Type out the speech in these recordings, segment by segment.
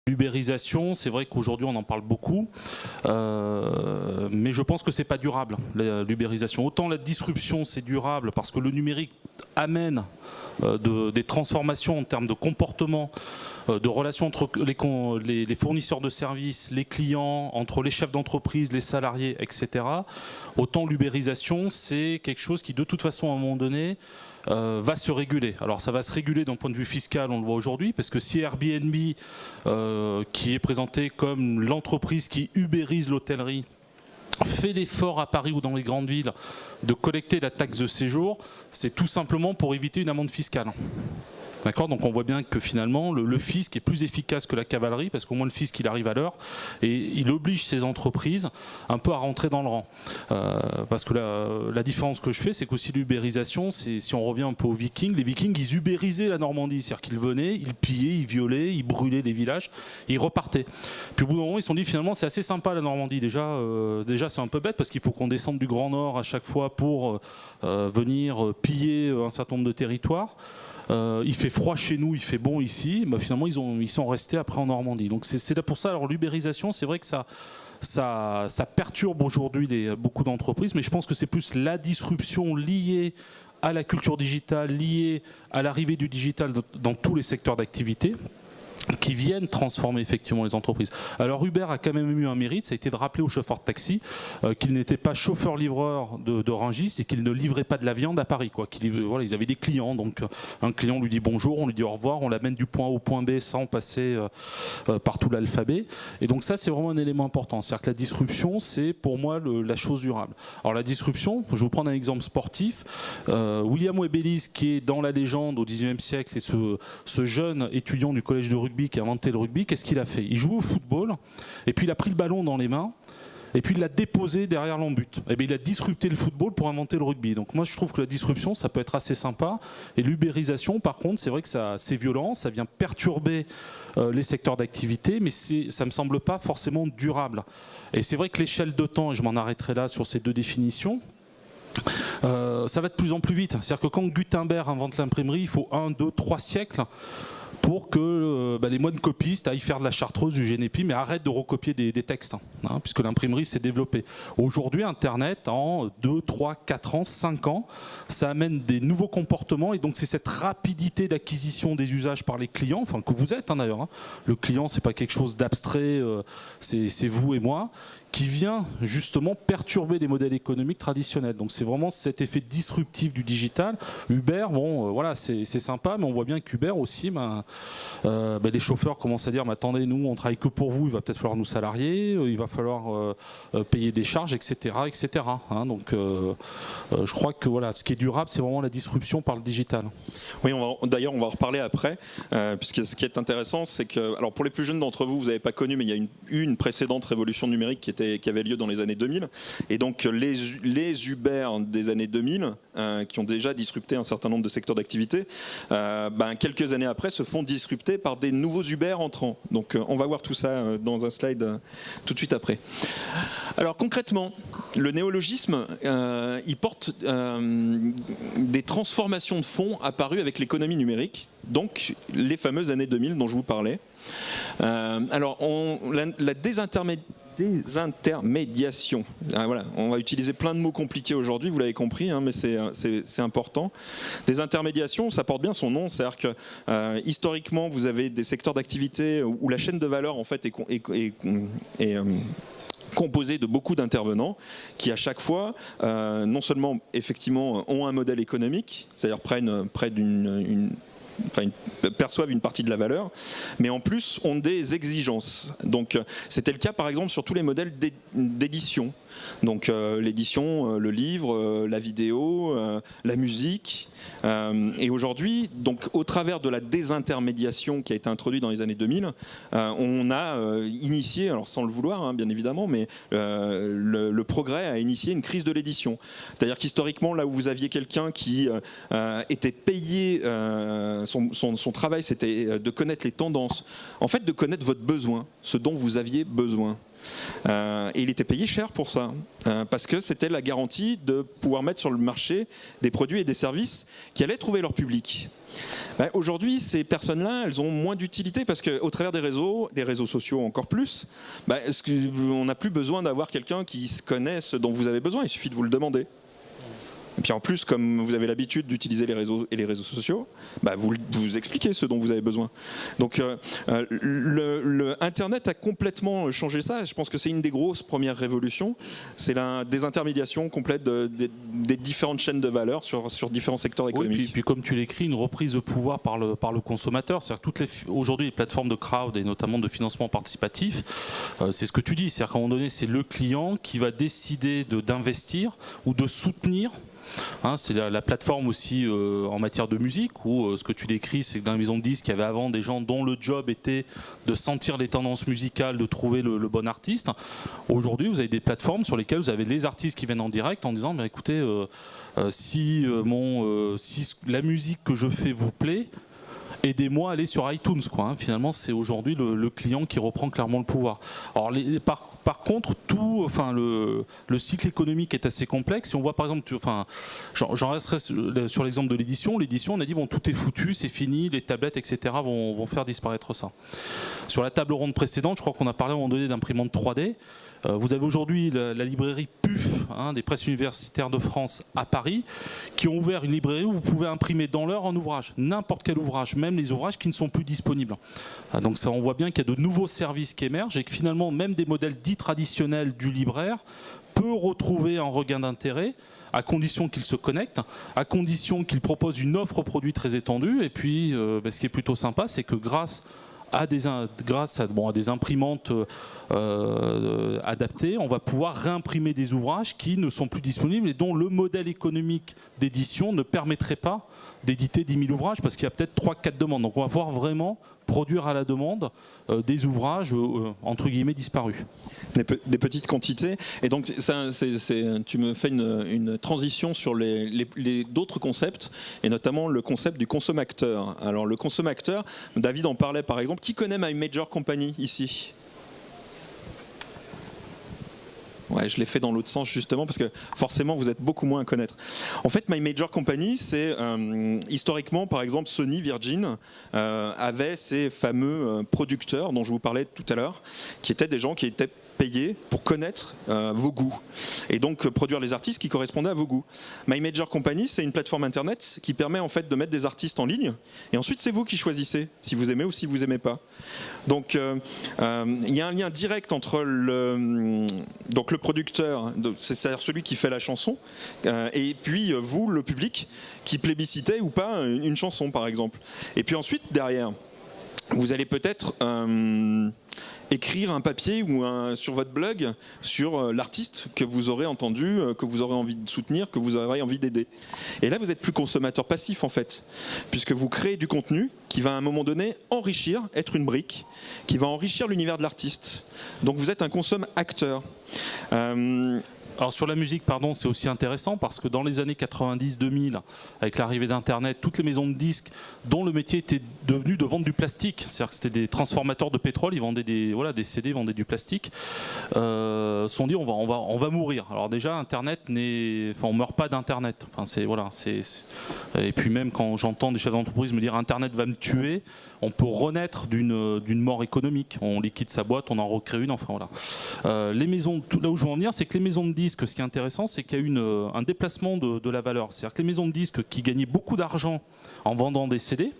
L'ubérisation, c'est vrai qu'aujourd'hui on en parle beaucoup, mais je pense que c'est pas durable, l'ubérisation. Autant la disruption c'est durable parce que le numérique amène des transformations en termes de comportement, de relations entre les fournisseurs de services, les clients, entre les chefs d'entreprise, les salariés, etc. Autant l'ubérisation, c'est quelque chose qui de toute façon à un moment donné va se réguler. Alors ça va se réguler d'un point de vue fiscal, on le voit aujourd'hui, parce que si Airbnb, qui est présenté comme l'entreprise qui ubérise l'hôtellerie, fait l'effort à Paris ou dans les grandes villes de collecter la taxe de séjour, c'est tout simplement pour éviter une amende fiscale. D'accord, donc on voit bien que finalement le fisc est plus efficace que la cavalerie parce qu'au moins le fisc il arrive à l'heure et il oblige ces entreprises un peu à rentrer dans le rang. Parce que la différence que je fais, c'est qu'aussi l'ubérisation, c'est si on revient un peu aux Vikings, les Vikings ils ubérisaient la Normandie, c'est-à-dire qu'ils venaient, ils pillaient, ils violaient, ils brûlaient les villages, ils repartaient. Puis au bout d'un moment ils se sont dit finalement c'est assez sympa la Normandie, déjà c'est un peu bête parce qu'il faut qu'on descende du Grand Nord à chaque fois pour venir piller un certain nombre de territoires. Il fait froid chez nous, il fait bon ici. Bah, finalement, ils sont restés après en Normandie. Donc c'est là pour ça. Alors l'ubérisation, c'est vrai que ça perturbe aujourd'hui beaucoup d'entreprises, mais je pense que c'est plus la disruption liée à la culture digitale, liée à l'arrivée du digital dans tous les secteurs d'activité, qui viennent transformer effectivement les entreprises. Alors Uber a quand même eu un mérite, ça a été de rappeler aux chauffeurs de taxi qu'ils n'étaient pas chauffeurs-livreurs de Rungis et qu'ils ne livraient pas de la viande à Paris. Voilà, ils avaient des clients, donc un client lui dit bonjour, on lui dit au revoir, on l'amène du point A au point B sans passer par tout l'alphabet. Et donc ça c'est vraiment un élément important, c'est-à-dire que la disruption c'est pour moi la chose durable. Alors la disruption, je vais vous prendre un exemple sportif, William Webelis qui est dans la légende au XIXe siècle et ce jeune étudiant du collège de rugby qui a inventé le rugby, qu'est-ce qu'il a fait? Il jouait au football, et puis il a pris le ballon dans les mains, et puis il l'a déposé derrière l'embut. Et bien il a disrupté le football pour inventer le rugby. Donc moi je trouve que la disruption, ça peut être assez sympa, et l'ubérisation, par contre, c'est vrai que c'est violent, ça vient perturber les secteurs d'activité, mais ça me semble pas forcément durable. Et c'est vrai que l'échelle de temps, et je m'en arrêterai là sur ces deux définitions, ça va de plus en plus vite. C'est-à-dire que quand Gutenberg invente l'imprimerie, il faut 1, 2, 3 siècles pour que les moines copistes aillent faire de la chartreuse, du génépi, mais arrêtent de recopier des textes, hein, puisque l'imprimerie s'est développée. Aujourd'hui, Internet, en 2, 3, 4 ans, 5 ans, ça amène des nouveaux comportements, et donc c'est cette rapidité d'acquisition des usages par les clients, enfin que vous êtes d'ailleurs, hein. Le client, c'est pas quelque chose d'abstrait, c'est vous et moi, qui vient justement perturber les modèles économiques traditionnels. Donc c'est vraiment cet effet disruptif du digital. Uber, bon, voilà, c'est sympa, mais on voit bien qu'Uber aussi, les chauffeurs commencent à dire, mais attendez, nous, on travaille que pour vous, il va peut-être falloir nous salarier, il va falloir payer des charges, etc., etc. Hein, donc je crois que voilà, ce qui est durable, c'est vraiment la disruption par le digital. Oui, d'ailleurs, on va en reparler après, puisque ce qui est intéressant, c'est que, alors pour les plus jeunes d'entre vous, vous n'avez pas connu, mais il y a une précédente révolution numérique qui avait lieu dans les années 2000, et donc les Uber des années 2000, qui ont déjà disrupté un certain nombre de secteurs d'activité, quelques années après se font disrupter par des nouveaux Uber entrants. Donc on va voir tout ça dans un slide tout de suite après. Alors concrètement, le néologisme, il porte des transformations de fond apparues avec l'économie numérique, donc les fameuses années 2000 dont je vous parlais. Alors la désintermédiation. Voilà, on va utiliser plein de mots compliqués aujourd'hui, vous l'avez compris, hein, mais c'est important. Désintermédiation, ça porte bien son nom, c'est-à-dire que historiquement, vous avez des secteurs d'activité où la chaîne de valeur en fait est composé de beaucoup d'intervenants qui à chaque fois non seulement effectivement ont un modèle économique, c'est-à-dire perçoivent une partie de la valeur, mais en plus ont des exigences. Donc c'était le cas par exemple sur tous les modèles d'édition. Donc l'édition, le livre, la vidéo, la musique. Et aujourd'hui, donc au travers de la désintermédiation qui a été introduite dans les années 2000, on a initié, alors sans le vouloir hein, bien évidemment, mais le progrès a initié une crise de l'édition. C'est-à-dire qu'historiquement, là où vous aviez quelqu'un qui était payé, son travail c'était de connaître les tendances, en fait de connaître votre besoin, ce dont vous aviez besoin. et il était payé cher pour ça, parce que c'était la garantie de pouvoir mettre sur le marché des produits et des services qui allaient trouver leur public. Aujourd'hui, ces personnes-là, elles ont moins d'utilité parce qu'au travers des réseaux sociaux encore plus, on n'a plus besoin d'avoir quelqu'un qui connaît ce dont vous avez besoin, il suffit de vous le demander. Et puis en plus, comme vous avez l'habitude d'utiliser les réseaux sociaux, vous expliquez ce dont vous avez besoin. Donc le Internet a complètement changé ça. Je pense que c'est une des grosses premières révolutions. C'est la désintermédiation complète des différentes chaînes de valeur sur différents secteurs économiques. Oui, puis comme tu l'écris, une reprise de pouvoir par le consommateur. C'est-à-dire aujourd'hui les plateformes de crowd et notamment de financement participatif, c'est ce que tu dis. C'est-à-dire qu'à un moment donné, c'est le client qui va décider d'investir ou de soutenir. C'est la plateforme aussi en matière de musique où ce que tu décris, c'est que dans les maisons de disques, il y avait avant des gens dont le job était de sentir les tendances musicales, de trouver le bon artiste. Aujourd'hui, vous avez des plateformes sur lesquelles vous avez les artistes qui viennent en direct en disant écoutez, si la musique que je fais vous plaît, aidez-moi à aller sur iTunes, quoi. Finalement, c'est aujourd'hui le client qui reprend clairement le pouvoir. Alors, par contre, le cycle économique est assez complexe. Si on voit par exemple, j'en resterai sur l'exemple de l'édition. L'édition, on a dit bon, tout est foutu, c'est fini, les tablettes, etc. vont faire disparaître ça. Sur la table ronde précédente, je crois qu'on a parlé à un moment donné d'imprimantes 3D. Vous avez aujourd'hui la librairie PUF, des presses universitaires de France à Paris, qui ont ouvert une librairie où vous pouvez imprimer dans l'heure un ouvrage, n'importe quel ouvrage, même les ouvrages qui ne sont plus disponibles. Donc ça, on voit bien qu'il y a de nouveaux services qui émergent et que finalement même des modèles dits traditionnels du libraire peut retrouver un regain d'intérêt à condition qu'il se connecte, à condition qu'il propose une offre produit très étendue. Et puis ce qui est plutôt sympa, c'est que grâce à des imprimantes adaptées, on va pouvoir réimprimer des ouvrages qui ne sont plus disponibles et dont le modèle économique d'édition ne permettrait pas d'éditer 10 000 ouvrages parce qu'il y a peut-être 3-4 demandes. Donc on va pouvoir vraiment produire à la demande des ouvrages entre guillemets disparus. Des petites quantités. Et donc tu me fais une transition sur d'autres concepts, et notamment le concept du consommateur. Alors le consommateur, David en parlait par exemple. Qui connaît My Major Company ici ? Ouais, je l'ai fait dans l'autre sens justement parce que forcément vous êtes beaucoup moins à connaître. En fait, My Major Company, c'est historiquement, par exemple, Sony, Virgin avaient ces fameux producteurs dont je vous parlais tout à l'heure, qui étaient des gens qui étaient payés pour connaître vos goûts et donc produire les artistes qui correspondaient à vos goûts. My Major Company, c'est une plateforme internet qui permet en fait de mettre des artistes en ligne et ensuite c'est vous qui choisissez si vous aimez ou si vous aimez pas. Donc il y a un lien direct entre le producteur, c'est-à-dire celui qui fait la chanson, et puis vous, le public, qui plébiscitez ou pas une chanson par exemple. Et puis ensuite derrière, vous allez peut-être écrire un papier ou sur votre blog sur l'artiste que vous aurez entendu, que vous aurez envie de soutenir, que vous aurez envie d'aider. Et là, vous êtes plus consommateur passif en fait, puisque vous créez du contenu qui va à un moment donné enrichir, être une brique, qui va enrichir l'univers de l'artiste. Donc vous êtes un consomme-acteur. Alors sur la musique, c'est aussi intéressant parce que dans les années 90-2000, avec l'arrivée d'Internet, toutes les maisons de disques dont le métier était devenu de vendre du plastique, c'est-à-dire que c'était des transformateurs de pétrole, ils vendaient des CD, ils vendaient du plastique, se sont dit on va mourir. Alors déjà Internet on meurt pas d'Internet. Et puis même quand j'entends des chefs d'entreprise me dire Internet va me tuer, on peut renaître d'une mort économique. On liquide sa boîte, on en recrée une. Les maisons, là où je veux en venir, c'est que les maisons de disques, ce qui est intéressant, c'est qu'il y a eu un déplacement de la valeur. C'est-à-dire que les maisons de disques qui gagnaient beaucoup d'argent en vendant des CD,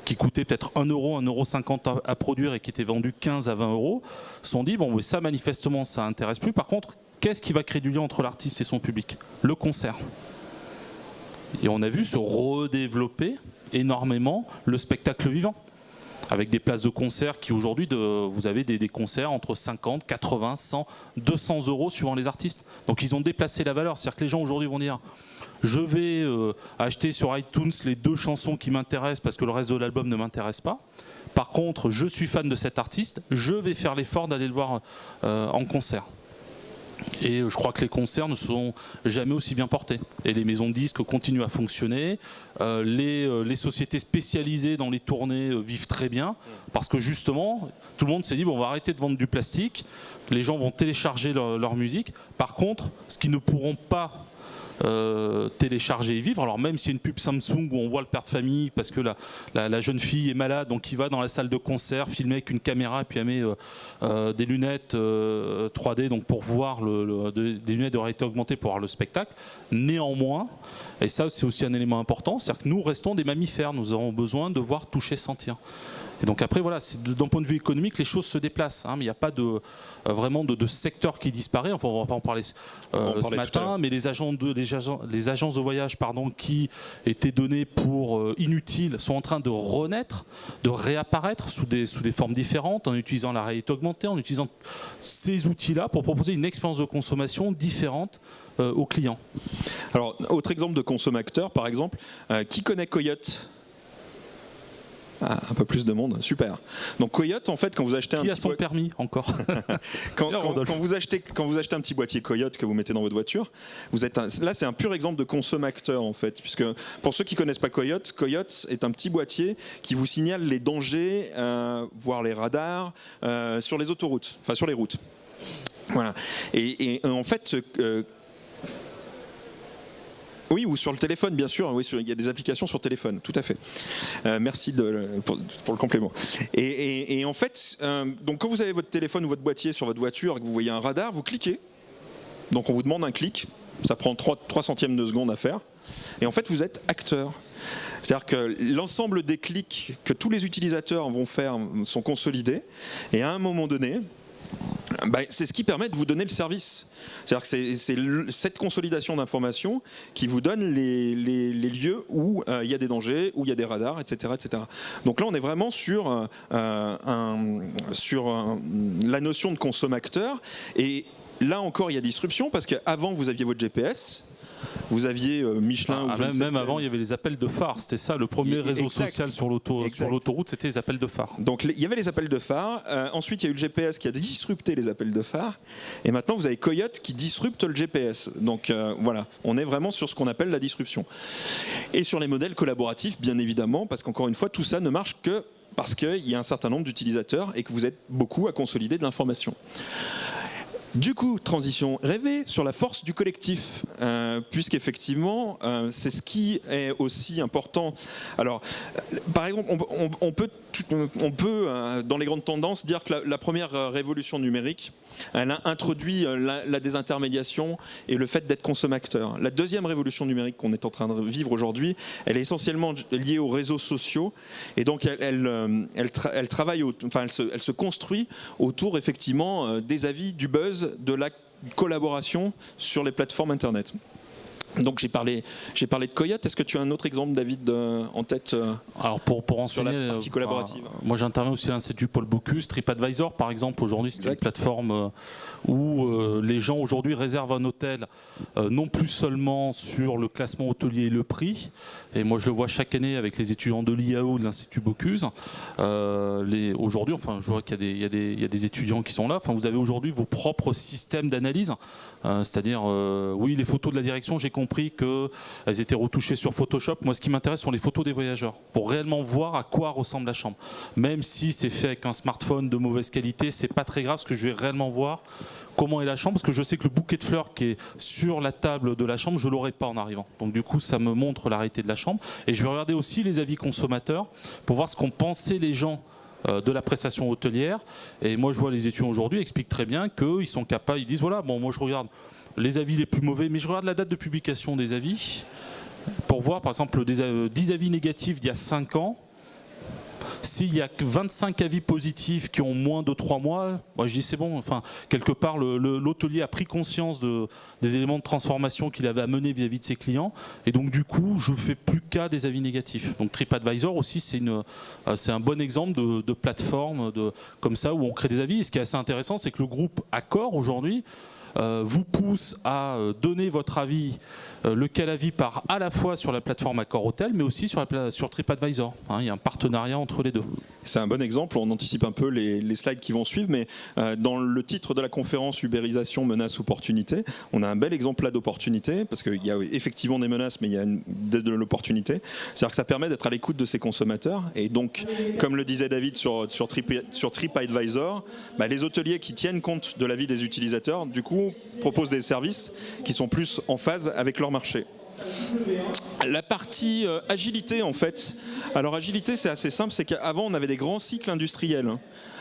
qui coûtaient peut-être 1 euro, 1,50 € à produire et qui étaient vendus 15 à 20 euros, se sont dit, ça manifestement, ça n'intéresse plus. Par contre, qu'est-ce qui va créer du lien entre l'artiste et son public ? Le concert. Et on a vu se redévelopper énormément le spectacle vivant, avec des places de concert qui aujourd'hui, vous avez des concerts entre 50, 80, 100, 200 € suivant les artistes. Donc ils ont déplacé la valeur. C'est-à-dire que les gens aujourd'hui vont dire je vais acheter sur iTunes les 2 chansons qui m'intéressent parce que le reste de l'album ne m'intéresse pas. Par contre, je suis fan de cet artiste, je vais faire l'effort d'aller le voir en concert. Et je crois que les concerts ne sont jamais aussi bien portés. Et les maisons de disques continuent à fonctionner. Les sociétés spécialisées dans les tournées vivent très bien. Parce que justement, tout le monde s'est dit, bon, on va arrêter de vendre du plastique. Les gens vont télécharger leur musique. Par contre, ce qu'ils ne pourront pas télécharger et vivre, alors même s'il y a une pub Samsung où on voit le père de famille parce que la jeune fille est malade, donc il va dans la salle de concert filmer avec une caméra et puis elle met des lunettes 3D donc pour voir des lunettes de réalité augmentée pour voir le spectacle. Néanmoins, et ça c'est aussi un élément important, c'est-à-dire que nous restons des mammifères, nous avons besoin de voir, toucher, sentir. Et donc après, voilà, d'un point de vue économique, les choses se déplacent. Mais il n'y a pas vraiment de secteur qui disparaît. Enfin, on va pas en parler ce matin, mais les agences de voyage qui étaient données pour inutiles sont en train de renaître, de réapparaître sous des formes différentes, en utilisant la réalité augmentée, en utilisant ces outils-là pour proposer une expérience de consommation différente aux clients. Alors, autre exemple de consommateur, par exemple, qui connaît Coyote ? Un peu plus de monde, super. Donc Coyote, en fait, quand vous achetez qui a son permis encore quand vous achetez un petit boîtier Coyote que vous mettez dans votre voiture, là c'est un pur exemple de consommateur en fait, puisque pour ceux qui connaissent pas Coyote, Coyote est un petit boîtier qui vous signale les dangers, voire les radars sur les autoroutes, enfin sur les routes. Voilà. Et en fait. Oui, ou sur le téléphone, bien sûr. Oui, il y a des applications sur téléphone, tout à fait. Merci pour le complément. Et en fait, donc quand vous avez votre téléphone ou votre boîtier sur votre voiture et que vous voyez un radar, vous cliquez. Donc on vous demande un clic. Ça prend 3 centièmes de seconde à faire. Et en fait, vous êtes acteur. C'est-à-dire que l'ensemble des clics que tous les utilisateurs vont faire sont consolidés. Et à un moment donné, c'est ce qui permet de vous donner le service. C'est-à-dire que c'est cette consolidation d'informations qui vous donne les lieux où il y a des dangers, où il y a des radars, etc. etc. Donc là, on est vraiment sur la notion de consommateur. Et là encore, il y a disruption parce qu'avant, vous aviez votre GPS. Vous aviez Michelin ou même avant, il y avait les appels de phare. C'était ça, le premier réseau social sur l'autoroute, c'était les appels de phare. Donc il y avait les appels de phare. Ensuite, il y a eu le GPS qui a disrupté les appels de phare. Et maintenant, vous avez Coyote qui disrupte le GPS. Donc voilà, on est vraiment sur ce qu'on appelle la disruption. Et sur les modèles collaboratifs, bien évidemment, parce qu'encore une fois, tout ça ne marche que parce qu'il y a un certain nombre d'utilisateurs et que vous êtes beaucoup à consolider de l'information. Du coup, transition rêvée sur la force du collectif, puisqu'effectivement, c'est ce qui est aussi important. Alors, par exemple, on peut dans les grandes tendances, dire que la première révolution numérique, elle a introduit la désintermédiation et le fait d'être consommateur. La deuxième révolution numérique qu'on est en train de vivre aujourd'hui, elle est essentiellement liée aux réseaux sociaux, et donc elle se construit autour effectivement des avis, du buzz, de la collaboration sur les plateformes internet. Donc j'ai parlé de Coyote. Est-ce que tu as un autre exemple, David, en tête? Alors pour enseigner, sur la partie collaborative. Moi j'interviens aussi à l'Institut Paul Bocuse. TripAdvisor par exemple aujourd'hui, c'est une plateforme où les gens aujourd'hui réservent un hôtel non plus seulement sur le classement hôtelier et le prix, et moi je le vois chaque année avec les étudiants de l'IAO de l'Institut Bocuse. Aujourd'hui, enfin je vois qu'il y a des étudiants qui sont là. Enfin vous avez aujourd'hui vos propres systèmes d'analyse, c'est-à-dire oui, les photos de la direction, j'ai compris qu'elles étaient retouchées sur Photoshop. Moi, ce qui m'intéresse sont les photos des voyageurs, pour réellement voir à quoi ressemble la chambre. Même si c'est fait avec un smartphone de mauvaise qualité, c'est pas très grave, parce que je vais réellement voir comment est la chambre, parce que je sais que le bouquet de fleurs qui est sur la table de la chambre, je l'aurai pas en arrivant. Donc du coup, ça me montre la réalité de la chambre. Et je vais regarder aussi les avis consommateurs pour voir ce qu'ont pensé les gens de la prestation hôtelière. Et moi, je vois les étudiants aujourd'hui expliquent très bien qu'ils sont capables, ils disent voilà, bon, moi je regarde les avis les plus mauvais, mais je regarde la date de publication des avis pour voir, par exemple, 10 avis négatifs d'il y a 5 ans. S'il y a que 25 avis positifs qui ont moins de 3 mois, moi je dis c'est bon. Enfin, quelque part, l'hôtelier a pris conscience des éléments de transformation qu'il avait à mener vis-à-vis de ses clients. Et donc, du coup, je ne fais plus qu'à des avis négatifs. Donc, TripAdvisor aussi, c'est un bon exemple de plateforme comme ça où on crée des avis. Et ce qui est assez intéressant, c'est que le groupe Accor aujourd'hui vous pousse à donner votre avis Le Calavi part à la fois sur la plateforme Accor Hotel, mais aussi sur TripAdvisor. Il y a un partenariat entre les deux. C'est un bon exemple, on anticipe un peu les slides qui vont suivre, mais dans le titre de la conférence Ubérisation, menaces, opportunités, on a un bel exemple là d'opportunité, parce qu'il y a effectivement des menaces, mais il y a de l'opportunité. C'est-à-dire que ça permet d'être à l'écoute de ses consommateurs, et donc, comme le disait David sur TripAdvisor, les hôteliers qui tiennent compte de l'avis des utilisateurs, du coup, proposent des services qui sont plus en phase avec leur marché. La partie agilité, en fait. Alors agilité, c'est assez simple, c'est qu'avant on avait des grands cycles industriels.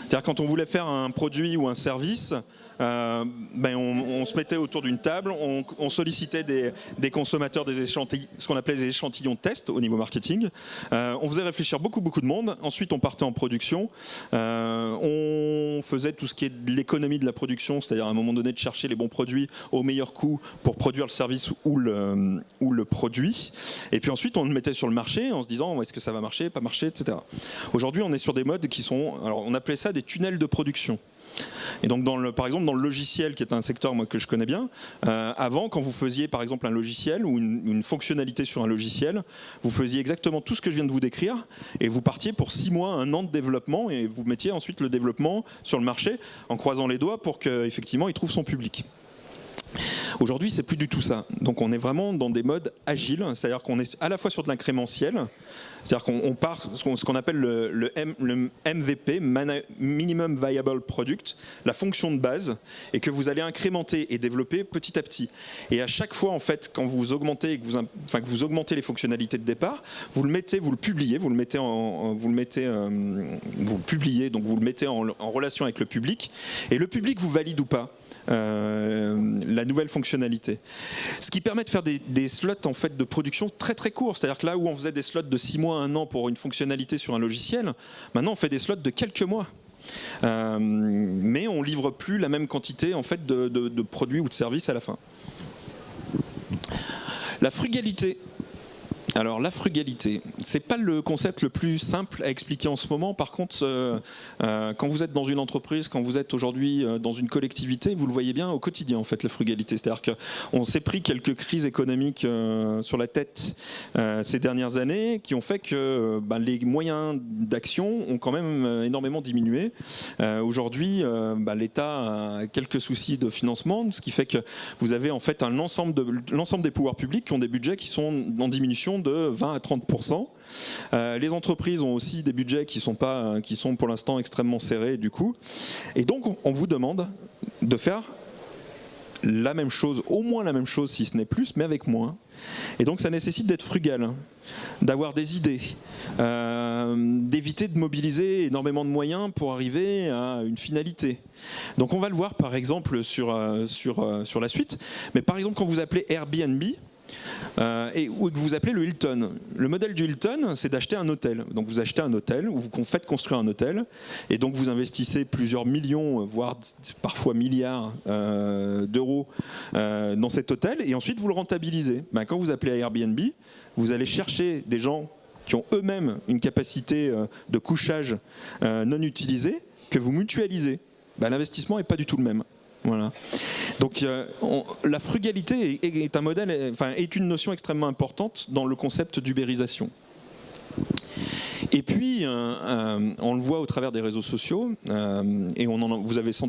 C'est-à-dire quand on voulait faire un produit ou un service, on se mettait autour d'une table, on sollicitait des consommateurs, des échantillons, ce qu'on appelait des échantillons de test au niveau marketing. On faisait réfléchir beaucoup de monde. Ensuite, on partait en production. On faisait tout ce qui est de l'économie de la production, c'est-à-dire à un moment donné de chercher les bons produits au meilleur coût pour produire le service ou le produit. Et puis ensuite, on le mettait sur le marché en se disant est-ce que ça va marcher, pas marcher, etc. Aujourd'hui, on est sur des modes qui sont, alors on appelait ça des tunnels de production. Et donc par exemple dans le logiciel, qui est un secteur que je connais bien, avant quand vous faisiez par exemple un logiciel ou une fonctionnalité sur un logiciel, vous faisiez exactement tout ce que je viens de vous décrire et vous partiez pour 6 mois, 1 an de développement et vous mettiez ensuite le développement sur le marché en croisant les doigts pour qu'effectivement il trouve son public. Aujourd'hui, c'est plus du tout ça. Donc on est vraiment dans des modes agiles, c'est-à-dire qu'on est à la fois sur de l'incrémentiel, c'est-à-dire qu'on part ce qu'on appelle le MVP, Minimum Viable Product, la fonction de base, et que vous allez incrémenter et développer petit à petit. Et à chaque fois, en fait, quand vous augmentez, que vous augmentez les fonctionnalités de départ, vous le publiez, vous le publiez, donc vous le mettez en relation avec le public, et le public vous valide ou pas. La nouvelle fonctionnalité. Ce qui permet de faire des slots en fait de production très très courts. C'est-à-dire que là où on faisait des slots de 6 mois, 1 an pour une fonctionnalité sur un logiciel, maintenant on fait des slots de quelques mois. Mais on livre plus la même quantité en fait de produits ou de services à la fin. La frugalité. Alors la frugalité, c'est pas le concept le plus simple à expliquer en ce moment. Par contre, quand vous êtes dans une entreprise, quand vous êtes aujourd'hui dans une collectivité, vous le voyez bien au quotidien en fait la frugalité. C'est-à-dire qu'on s'est pris quelques crises économiques sur la tête ces dernières années qui ont fait que les moyens d'action ont quand même énormément diminué. Aujourd'hui, l'État a quelques soucis de financement, ce qui fait que vous avez en fait l'ensemble des pouvoirs publics qui ont des budgets qui sont en diminution de 20 à 30%. Les entreprises ont aussi des budgets qui sont pour l'instant extrêmement serrés du coup. Et donc on vous demande de faire la même chose, au moins la même chose si ce n'est plus, mais avec moins. Et donc ça nécessite d'être frugal, d'avoir des idées, d'éviter de mobiliser énormément de moyens pour arriver à une finalité. Donc on va le voir par exemple sur la suite. Mais par exemple quand vous appelez Airbnb, ou que vous appelez le Hilton. Le modèle du Hilton, c'est d'acheter un hôtel. Donc vous achetez un hôtel, ou vous faites construire un hôtel, et donc vous investissez plusieurs millions, voire parfois milliards d'euros dans cet hôtel, et ensuite vous le rentabilisez. Quand vous appelez Airbnb, vous allez chercher des gens qui ont eux-mêmes une capacité de couchage non utilisée, que vous mutualisez. L'investissement n'est pas du tout le même. Voilà. Donc la frugalité est un modèle, est une notion extrêmement importante dans le concept d'ubérisation. Et puis, on le voit au travers des réseaux sociaux, et vous en avez sans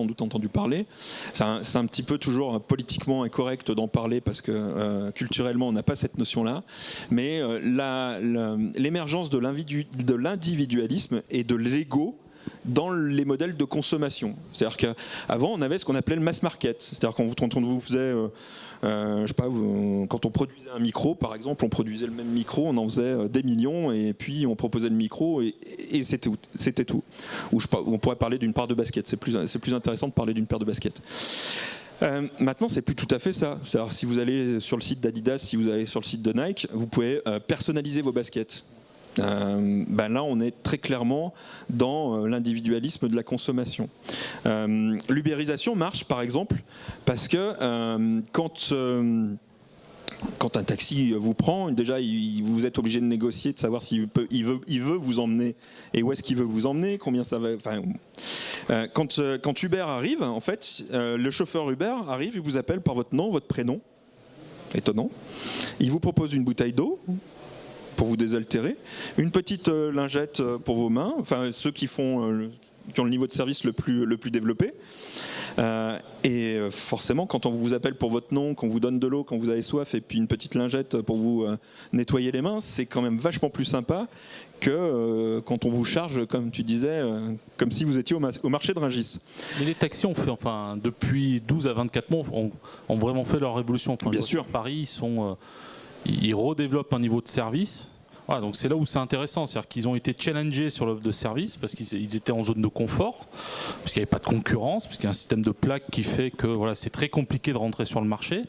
doute entendu parler. C'est un petit peu toujours politiquement incorrect d'en parler parce que culturellement, on n'a pas cette notion-là. Mais l'émergence de l'individualisme et de l'ego dans les modèles de consommation. C'est-à-dire qu'avant, on avait ce qu'on appelait le mass market. C'est-à-dire quand on vous faisait, je sais pas, quand on produisait un micro, par exemple, on produisait le même micro, on en faisait des millions, et puis on proposait le micro, et c'était tout. Ou on pourrait parler d'une paire de baskets. C'est plus intéressant de parler d'une paire de baskets. Maintenant, c'est plus tout à fait ça. C'est-à-dire, si vous allez sur le site d'Adidas, si vous allez sur le site de Nike, vous pouvez personnaliser vos baskets. Là on est très clairement dans l'individualisme de la consommation. L'ubérisation marche par exemple parce que quand un taxi vous prend, déjà vous êtes obligé de négocier, de savoir s'il veut vous emmener et où est-ce qu'il veut vous emmener, combien ça va. Quand Uber arrive, en fait, le chauffeur Uber arrive et vous appelle par votre nom, votre prénom. étonnant. Il vous propose une bouteille d'eau pour vous désaltérer, une petite lingette pour vos mains, enfin ceux qui ont le niveau de service le plus développé. Et forcément, quand on vous appelle pour votre nom, qu'on vous donne de l'eau, quand vous avez soif, et puis une petite lingette pour vous nettoyer les mains, c'est quand même vachement plus sympa que quand on vous charge, comme tu disais, comme si vous étiez au marché de Rungis. Mais les taxis ont fait, depuis 12 à 24 mois, ont vraiment fait leur révolution. Bien sûr. Paris, ils redéveloppent un niveau de service. Voilà, donc c'est là où c'est intéressant, c'est-à-dire qu'ils ont été challengés sur l'offre de service parce qu'ils étaient en zone de confort, parce qu'il n'y avait pas de concurrence, parce qu'il y a un système de plaques qui fait que c'est très compliqué de rentrer sur le marché,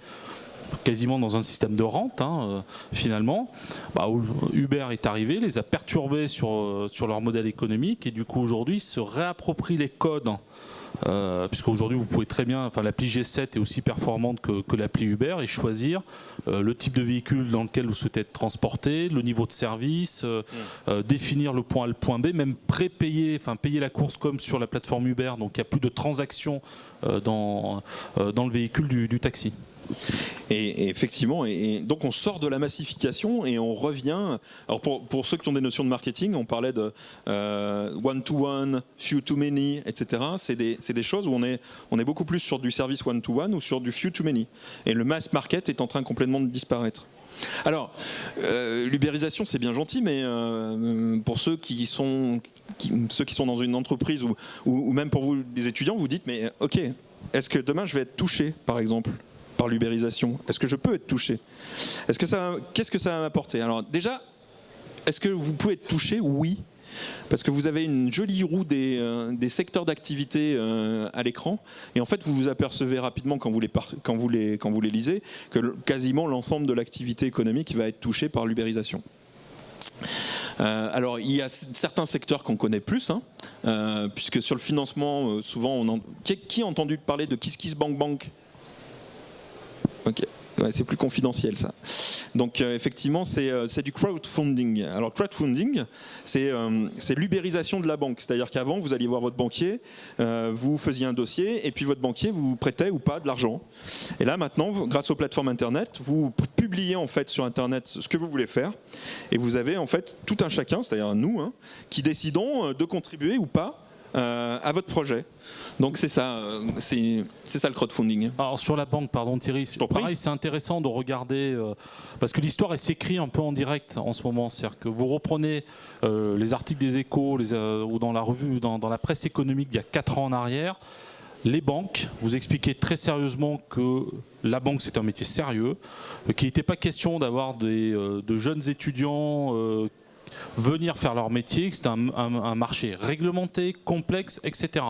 quasiment dans un système de rente finalement. Uber est arrivé, les a perturbés sur leur modèle économique et du coup aujourd'hui ils se réapproprient les codes. Puisqu'aujourd'hui vous pouvez très bien, l'appli G7 est aussi performante que l'appli Uber et choisir le type de véhicule dans lequel vous souhaitez être transporté, le niveau de service, définir le point A, le point B, même pré-payer, payer la course comme sur la plateforme Uber, donc il n'y a plus de transactions dans le véhicule du taxi. Et effectivement, et donc on sort de la massification et on revient. Alors pour ceux qui ont des notions de marketing, on parlait de one-to-one, few-to-many, etc. C'est des choses où on est beaucoup plus sur du service one-to-one ou sur du few-to-many. Et le mass market est en train complètement de disparaître. Alors, l'ubérisation c'est bien gentil, mais pour ceux qui sont dans une entreprise ou même pour vous des étudiants, vous dites mais ok, est-ce que demain je vais être touché par exemple par l'ubérisation? Est-ce que je peux être touché? Qu'est-ce que ça va m'apporter? Alors déjà, est-ce que vous pouvez être touché? Oui, parce que vous avez une jolie roue des secteurs d'activité à l'écran, et en fait vous vous apercevez rapidement quand vous les lisez que quasiment l'ensemble de l'activité économique va être touché par l'ubérisation. Alors il y a certains secteurs qu'on connaît plus, puisque sur le financement, souvent qui a entendu parler de KissKissBankBank? Ok, ouais, c'est plus confidentiel ça. Donc effectivement, c'est du crowdfunding. Alors crowdfunding, c'est l'ubérisation de la banque. C'est-à-dire qu'avant, vous alliez voir votre banquier, vous faisiez un dossier, et puis votre banquier vous prêtait ou pas de l'argent. Et là maintenant, grâce aux plateformes Internet, vous publiez en fait sur Internet ce que vous voulez faire, et vous avez en fait tout un chacun, c'est-à-dire nous, qui décidons de contribuer ou pas à votre projet. Donc c'est ça le crowdfunding. Alors sur la banque, pardon Thierry, pareil, c'est intéressant de regarder, parce que l'histoire elle s'écrit un peu en direct en ce moment. C'est-à-dire que vous reprenez les articles des Échos ou dans la revue, dans la presse économique d'il y a 4 ans en arrière, les banques, vous expliquez très sérieusement que la banque c'est un métier sérieux, qu'il n'était pas question d'avoir de jeunes étudiants venir faire leur métier, que c'est un marché réglementé, complexe, etc.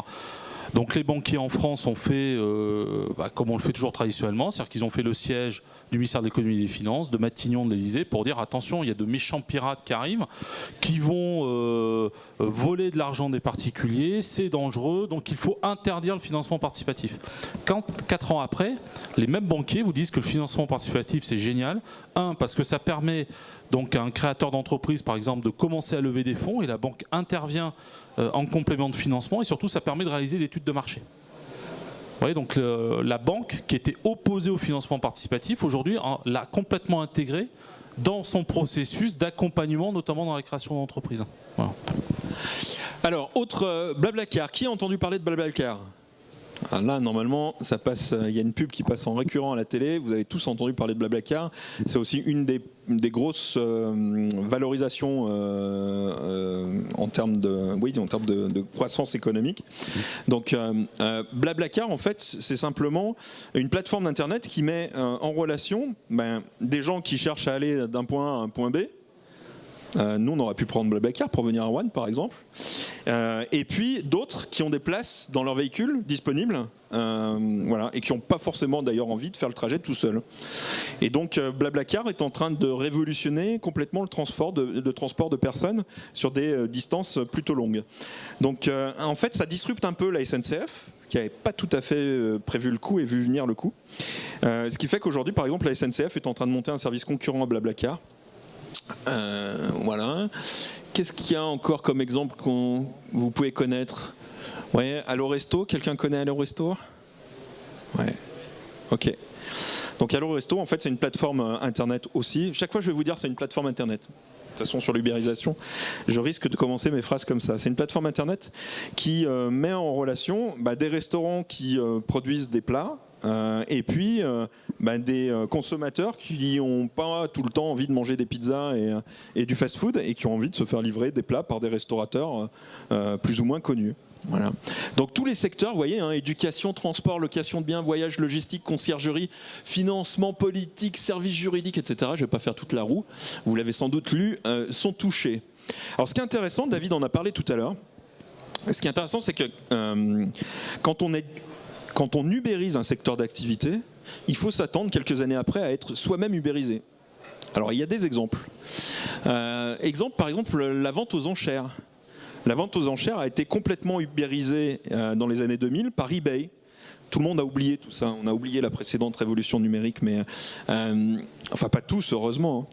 Donc les banquiers en France ont fait, comme on le fait toujours traditionnellement, c'est-à-dire qu'ils ont fait le siège du ministère de l'économie et des finances, de Matignon, de l'Élysée, pour dire attention, il y a de méchants pirates qui arrivent, qui vont voler de l'argent des particuliers, c'est dangereux, donc il faut interdire le financement participatif. 4 ans après, les mêmes banquiers vous disent que le financement participatif c'est génial, parce que ça permet donc à un créateur d'entreprise par exemple de commencer à lever des fonds et la banque intervient en complément de financement et surtout ça permet de réaliser l'étude de marché. Vous voyez, donc la banque qui était opposée au financement participatif aujourd'hui l'a complètement intégré dans son processus d'accompagnement, notamment dans la création d'entreprises. Voilà. Alors, autre Blablacar. Qui a entendu parler de Blablacar? Là, normalement, ça passe. Il y a une pub qui passe en récurrent à la télé. Vous avez tous entendu parler de Blablacar. C'est aussi une des grosses valorisations en termes de croissance économique. Donc, Blablacar, en fait, c'est simplement une plateforme d'internet qui met en relation des gens qui cherchent à aller d'un point A à un point B. Nous, on aurait pu prendre Blablacar pour venir à Rouen, par exemple. Et puis d'autres qui ont des places dans leur véhicule disponibles, voilà, et qui n'ont pas forcément d'ailleurs envie de faire le trajet tout seul. Et donc Blablacar est en train de révolutionner complètement le transport de personnes sur des distances plutôt longues. Donc en fait, ça disrupte un peu la SNCF, qui n'avait pas tout à fait prévu le coup et vu venir le coup. Ce qui fait qu'aujourd'hui, par exemple, la SNCF est en train de monter un service concurrent à Blablacar. Voilà. Qu'est-ce qu'il y a encore comme exemple que vous pouvez connaître? Ouais, Allo Resto, quelqu'un connaît Allo Resto? Ouais. Ok. Donc Hello Resto, en fait, c'est une plateforme internet aussi. Chaque fois, je vais vous dire, c'est une plateforme internet. De toute façon, sur l'ubérisation, je risque de commencer mes phrases comme ça. C'est une plateforme internet qui met en relation des restaurants qui produisent des plats et puis des consommateurs qui n'ont pas tout le temps envie de manger des pizzas et du fast-food et qui ont envie de se faire livrer des plats par des restaurateurs plus ou moins connus. Voilà. Donc tous les secteurs, vous voyez, éducation, transport, location de biens, voyage, logistique, conciergerie, financement politique, services juridiques, etc. Je ne vais pas faire toute la roue, vous l'avez sans doute lu, sont touchés. Alors ce qui est intéressant, David en a parlé tout à l'heure, ce qui est intéressant c'est que quand on ubérise un secteur d'activité, il faut s'attendre quelques années après à être soi-même ubérisé. Alors il y a des exemples. Par exemple, la vente aux enchères. La vente aux enchères a été complètement ubérisée dans les années 2000 par eBay. Tout le monde a oublié tout ça. On a oublié la précédente révolution numérique, mais enfin pas tous, heureusement,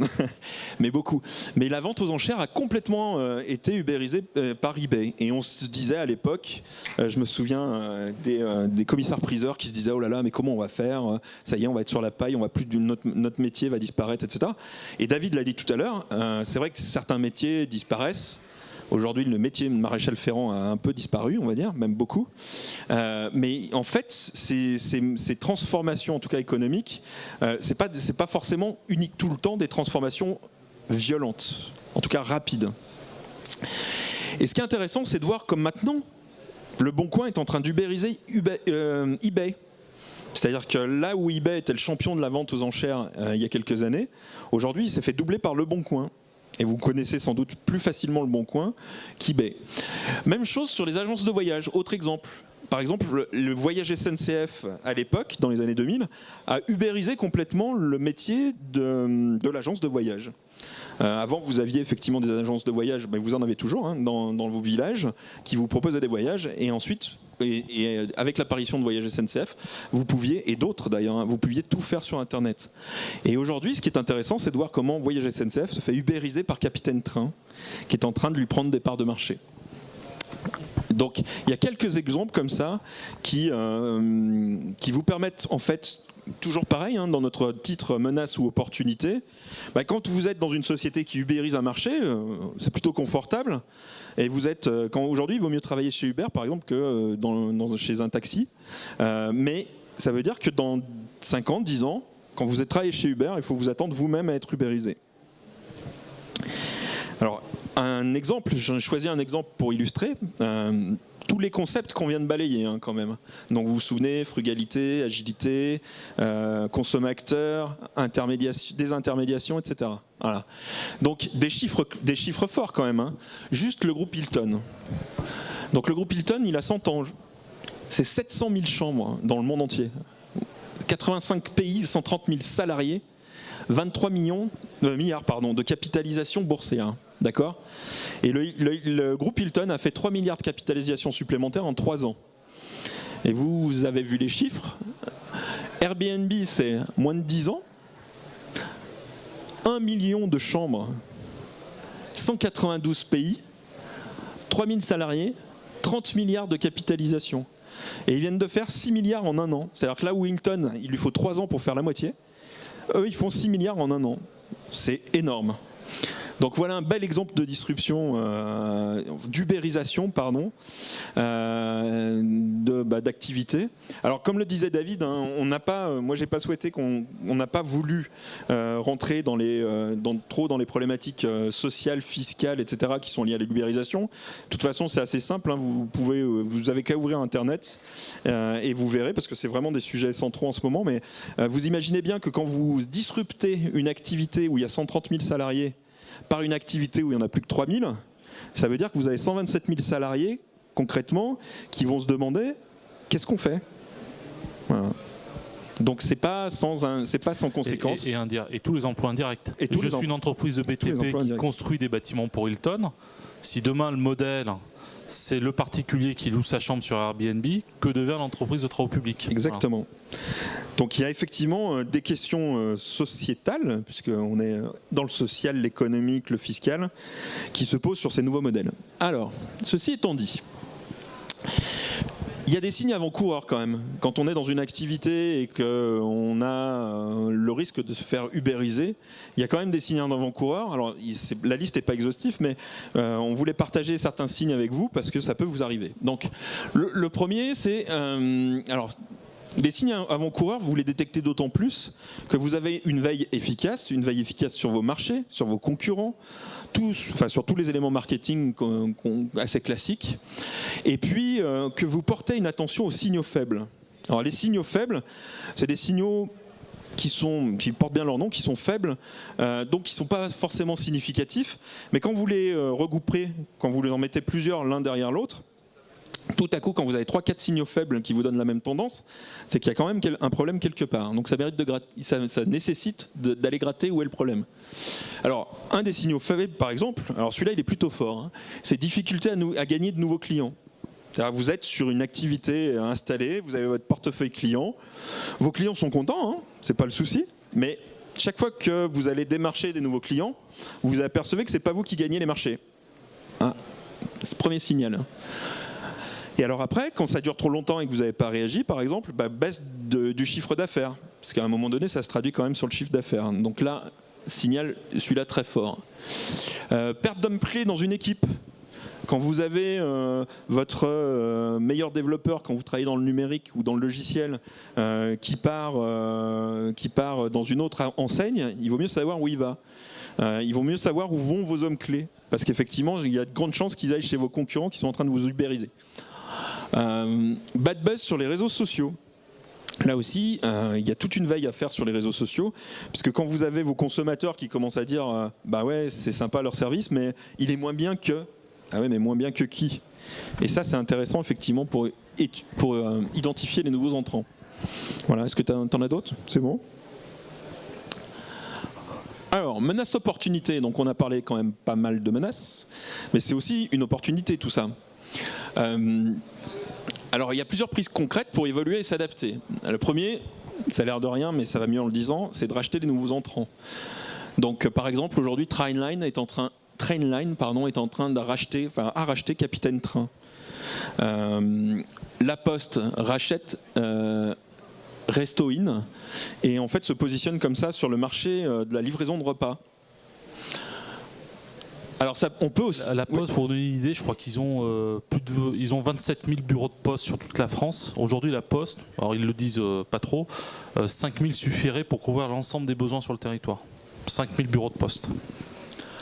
mais beaucoup. Mais la vente aux enchères a complètement été ubérisée par eBay. Et on se disait à l'époque, je me souviens des commissaires-priseurs qui se disaient oh là là, mais comment on va faire ? Ça y est, on va être sur la paille, on va plus notre métier va disparaître, etc. Et David l'a dit tout à l'heure. C'est vrai que certains métiers disparaissent. Aujourd'hui, le métier de maréchal ferrant a un peu disparu, on va dire, même beaucoup. Mais en fait, ces transformations, en tout cas économiques, c'est pas forcément unique tout le temps des transformations violentes, en tout cas rapides. Et ce qui est intéressant, c'est de voir comme maintenant, Le Bon Coin est en train d'ubériser eBay. C'est-à-dire que là où eBay était le champion de la vente aux enchères il y a quelques années, aujourd'hui, il s'est fait doubler par Le Bon Coin. Et vous connaissez sans doute plus facilement Le Bon Coin qu'eBay. Même chose sur les agences de voyage. Autre exemple. Par exemple, le voyage SNCF à l'époque, dans les années 2000, a ubérisé complètement le métier de l'agence de voyage. Avant, vous aviez effectivement des agences de voyage, mais vous en avez toujours dans vos villages, qui vous proposaient des voyages. Et ensuite, et avec l'apparition de Voyage SNCF, vous pouviez, et d'autres d'ailleurs, vous pouviez tout faire sur Internet. Et aujourd'hui, ce qui est intéressant, c'est de voir comment Voyage SNCF se fait ubériser par Capitaine Train, qui est en train de lui prendre des parts de marché. Donc, il y a quelques exemples comme ça qui vous permettent, en fait, toujours pareil, dans notre titre menace ou opportunité, quand vous êtes dans une société qui ubérise un marché, c'est plutôt confortable. Et aujourd'hui, il vaut mieux travailler chez Uber, par exemple, que chez un taxi. Mais ça veut dire que dans 5 ans, 10 ans, quand vous êtes travaillé chez Uber, il faut vous attendre vous-même à être ubérisé. Alors, un exemple, j'ai choisi un exemple pour illustrer. Tous les concepts qu'on vient de balayer quand même. Donc vous vous souvenez, frugalité, agilité, consommateur, désintermédiation, etc. Voilà. Donc des chiffres forts quand même. Juste le groupe Hilton. Donc le groupe Hilton, il a 100 ans. C'est 700 000 chambres dans le monde entier. 85 pays, 130 000 salariés, 23 milliards de capitalisation boursière. D'accord ? Et le groupe Hilton a fait 3 milliards de capitalisation supplémentaire en 3 ans. Et vous avez vu les chiffres. Airbnb, c'est moins de 10 ans. 1 million de chambres, 192 pays, 3000 salariés, 30 milliards de capitalisation. Et ils viennent de faire 6 milliards en 1 an. C'est-à-dire que là où Hilton, il lui faut 3 ans pour faire la moitié, eux, ils font 6 milliards en 1 an. C'est énorme. Donc voilà un bel exemple de disruption, d'ubérisation, d'activité. Alors comme le disait David, moi j'ai pas souhaité on n'a pas voulu rentrer trop dans les problématiques sociales, fiscales, etc. qui sont liées à l'ubérisation. De toute façon c'est assez simple, vous avez qu'à ouvrir Internet et vous verrez, parce que c'est vraiment des sujets centraux en ce moment, mais vous imaginez bien que quand vous disruptez une activité où il y a 130 000 salariés par une activité où il n'y en a plus que 3 000, ça veut dire que vous avez 127 000 salariés, concrètement, qui vont se demander qu'est-ce qu'on fait. Voilà. Donc c'est pas sans conséquence. Et tous les emplois indirects. Je suis une entreprise de BTP qui construit des bâtiments pour Hilton. Si demain le modèle, c'est le particulier qui loue sa chambre sur Airbnb, que devient l'entreprise de travaux publics ? Exactement. Voilà. Donc il y a effectivement des questions sociétales, puisqu'on est dans le social, l'économique, le fiscal, qui se posent sur ces nouveaux modèles. Alors, ceci étant dit, Il y a des signes avant-coureurs quand même. Quand on est dans une activité et qu'on a le risque de se faire ubériser, il y a quand même des signes avant-coureurs. Alors la liste n'est pas exhaustive, mais on voulait partager certains signes avec vous parce que ça peut vous arriver. Donc le premier, c'est... les signes avant-coureurs, vous les détectez d'autant plus que vous avez une veille efficace sur vos marchés, sur vos concurrents, sur tous les éléments marketing assez classiques, et puis que vous portez une attention aux signaux faibles. Alors les signaux faibles, c'est des signaux qui portent bien leur nom, qui sont faibles, donc qui ne sont pas forcément significatifs, mais quand vous les regroupez, quand vous les en mettez plusieurs l'un derrière l'autre, tout à coup, quand vous avez 3-4 signaux faibles qui vous donnent la même tendance, c'est qu'il y a quand même un problème quelque part. Donc ça nécessite d'aller gratter où est le problème. Alors, un des signaux faibles, par exemple, alors celui-là, il est plutôt fort, hein, c'est difficulté à gagner de nouveaux clients. C'est-à-dire, vous êtes sur une activité installée, vous avez votre portefeuille client, vos clients sont contents, hein, c'est pas le souci, mais chaque fois que vous allez démarcher des nouveaux clients, vous vous apercevez que c'est pas vous qui gagnez les marchés. Ah, c'est le premier signal. Et alors après, quand ça dure trop longtemps et que vous n'avez pas réagi, par exemple, baisse du chiffre d'affaires. Parce qu'à un moment donné, ça se traduit quand même sur le chiffre d'affaires. Donc là, signal celui-là très fort. Perte d'homme clé dans une équipe. Quand vous avez votre meilleur développeur, quand vous travaillez dans le numérique ou dans le logiciel, qui part dans une autre enseigne, il vaut mieux savoir où il va. Il vaut mieux savoir où vont vos hommes clés. Parce qu'effectivement, il y a de grandes chances qu'ils aillent chez vos concurrents qui sont en train de vous ubériser. Bad buzz sur les réseaux sociaux. Là aussi, il y a toute une veille à faire sur les réseaux sociaux, puisque quand vous avez vos consommateurs qui commencent à dire bah ouais, c'est sympa leur service, mais il est moins bien que... Ah ouais, mais moins bien que qui? Et ça, c'est intéressant effectivement pour identifier les nouveaux entrants. Voilà, est-ce que t'en as d'autres? C'est bon? Alors, menace opportunité, donc on a parlé quand même pas mal de menaces, mais c'est aussi une opportunité tout ça. Alors il y a plusieurs prises concrètes pour évoluer et s'adapter. Le premier, ça a l'air de rien, mais ça va mieux en le disant, c'est de racheter des nouveaux entrants. Donc par exemple, aujourd'hui, Trainline est en train de racheter Capitaine Train. La Poste rachète Resto-In et en fait se positionne comme ça sur le marché de la livraison de repas. Alors ça, on peut aussi... La Poste, pour donner une idée, je crois qu'ils ont ils ont 27 000 bureaux de poste sur toute la France. Aujourd'hui, la Poste, alors ils le disent pas trop, 5 000 suffirait pour couvrir l'ensemble des besoins sur le territoire. 5 000 bureaux de poste.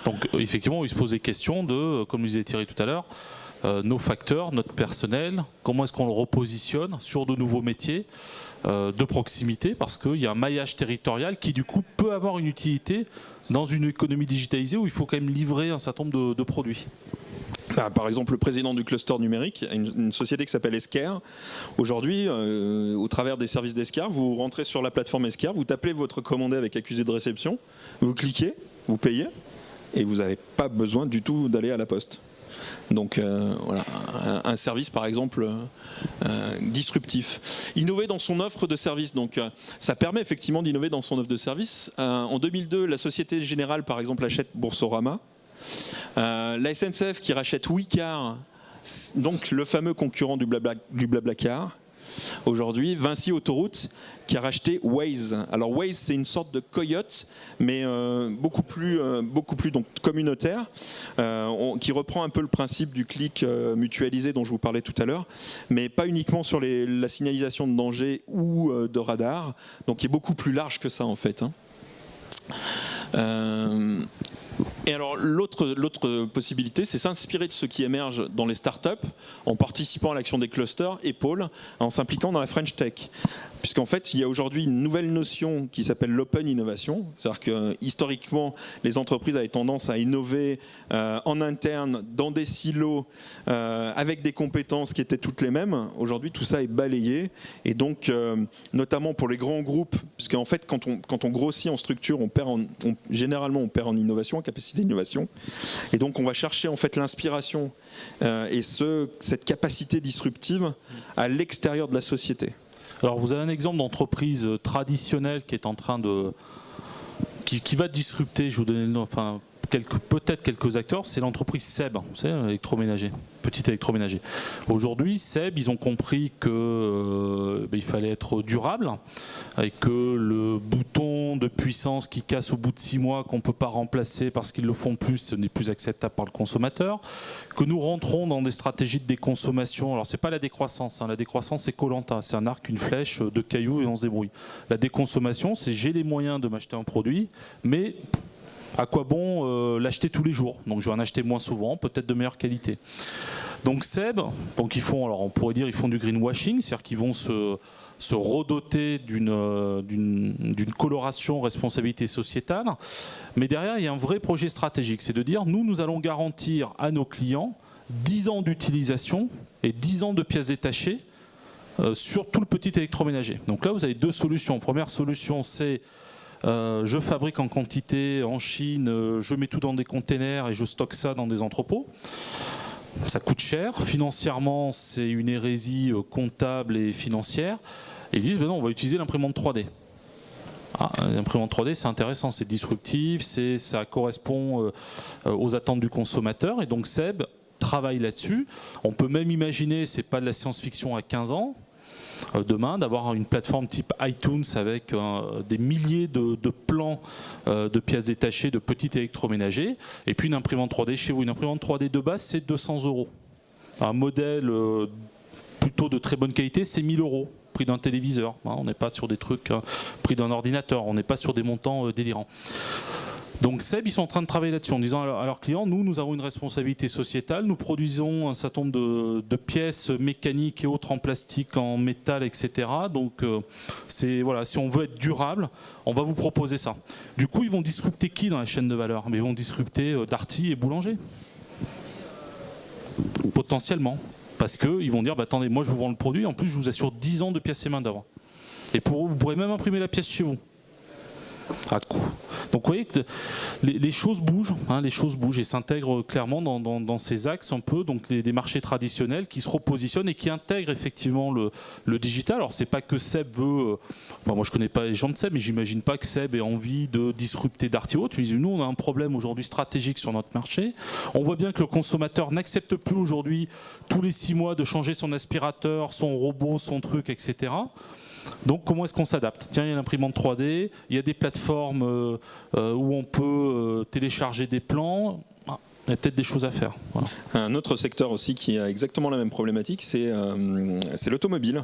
Donc effectivement, ils se posent des questions de, comme le disait Thierry tout à l'heure, nos facteurs, notre personnel, comment est-ce qu'on le repositionne sur de nouveaux métiers de proximité, parce qu'il y a un maillage territorial qui du coup peut avoir une utilité dans une économie digitalisée où il faut quand même livrer un certain nombre de produits. Par exemple, le président du cluster numérique, une société qui s'appelle Esquerre. Aujourd'hui, au travers des services d'Esquerre, vous rentrez sur la plateforme Esquerre, vous tapez votre commandé avec accusé de réception, vous cliquez, vous payez, et vous n'avez pas besoin du tout d'aller à la poste. Donc voilà, un service par exemple disruptif. Innover dans son offre de service, donc ça permet effectivement d'innover dans son offre de service. En 2002, la Société Générale par exemple achète Boursorama. La SNCF qui rachète Wicar, donc le fameux concurrent du Blablacar. Aujourd'hui, Vinci Autoroute qui a racheté Waze. Alors Waze, c'est une sorte de coyote, mais beaucoup plus donc communautaire, qui reprend un peu le principe du clic mutualisé dont je vous parlais tout à l'heure, mais pas uniquement sur la signalisation de danger ou de radar, donc qui est beaucoup plus large que ça en fait. Et alors l'autre possibilité, c'est s'inspirer de ce qui émerge dans les startups en participant à l'action des clusters et pôles, en s'impliquant dans la French Tech. Puisqu'en fait, il y a aujourd'hui une nouvelle notion qui s'appelle l'open innovation. C'est-à-dire que historiquement, les entreprises avaient tendance à innover en interne, dans des silos, avec des compétences qui étaient toutes les mêmes. Aujourd'hui, tout ça est balayé. Et donc, notamment pour les grands groupes, puisqu'en fait, quand on grossit en structure, généralement, on perd en innovation, en capacité d'innovation. Et donc, on va chercher en fait l'inspiration et cette capacité disruptive à l'extérieur de la société. Alors vous avez un exemple d'entreprise traditionnelle qui est en train qui va disrupter, je vous donne le nom, enfin peut-être quelques acteurs, c'est l'entreprise SEB, vous savez, électroménager. petit électroménager. Aujourd'hui, Seb, ils ont compris que il fallait être durable et que le bouton de puissance qui casse au bout de 6 mois, qu'on ne peut pas remplacer parce qu'ils le font plus, ce n'est plus acceptable par le consommateur, que nous rentrons dans des stratégies de déconsommation. Alors c'est pas la décroissance, la décroissance c'est Koh-Lanta, c'est un arc, une flèche, 2 cailloux et on se débrouille. La déconsommation, c'est j'ai les moyens de m'acheter un produit, mais à quoi bon l'acheter tous les jours? Donc je vais en acheter moins souvent, peut-être de meilleure qualité. Donc Seb, ils font, alors on pourrait dire ils font du greenwashing, c'est-à-dire qu'ils vont se redoter d'une coloration responsabilité sociétale, mais derrière il y a un vrai projet stratégique, c'est de dire nous allons garantir à nos clients 10 ans d'utilisation et 10 ans de pièces détachées sur tout le petit électroménager. Donc là vous avez 2 solutions. Première solution, c'est je fabrique en quantité en Chine, je mets tout dans des containers et je stocke ça dans des entrepôts. Ça coûte cher, financièrement c'est une hérésie comptable et financière. Et ils disent non, on va utiliser l'imprimante 3D. L'imprimante 3D c'est intéressant, c'est disruptif, ça correspond aux attentes du consommateur. Et donc Seb travaille là-dessus. On peut même imaginer, c'est pas de la science-fiction à 15 ans, demain, d'avoir une plateforme type iTunes avec des milliers de plans de pièces détachées de petits électroménagers, et puis une imprimante 3D chez vous. Une imprimante 3D de base, c'est 200 €. Un modèle plutôt de très bonne qualité, c'est 1000 €, prix d'un téléviseur. On n'est pas sur des trucs, prix d'un ordinateur, on n'est pas sur des montants délirants. Donc Seb, ils sont en train de travailler là-dessus en disant à leurs clients, nous avons une responsabilité sociétale, nous produisons un certain nombre de pièces mécaniques et autres en plastique, en métal, etc. Donc voilà, si on veut être durable, on va vous proposer ça. Du coup, ils vont disrupter qui dans la chaîne de valeur? Ils vont disrupter Darty et Boulanger. Potentiellement. Parce qu'ils vont dire, attendez, moi je vous vends le produit, en plus je vous assure 10 ans de pièces et main d'œuvre. Et vous pourrez même imprimer la pièce chez vous. Donc vous voyez que les choses bougent, les choses bougent et s'intègrent clairement dans ces axes un peu, donc des marchés traditionnels qui se repositionnent et qui intègrent effectivement le digital. Alors c'est pas que Seb veut, moi je connais pas les gens de Seb, mais j'imagine pas que Seb ait envie de disrupter Darty ou autre. Nous on a un problème aujourd'hui stratégique sur notre marché. On voit bien que le consommateur n'accepte plus aujourd'hui tous les 6 mois de changer son aspirateur, son robot, son truc, etc. Donc comment est-ce qu'on s'adapte? Tiens, il y a l'imprimante 3D, il y a des plateformes où on peut télécharger des plans. Il y a peut-être des choses à faire. Voilà. Un autre secteur aussi qui a exactement la même problématique, c'est l'automobile,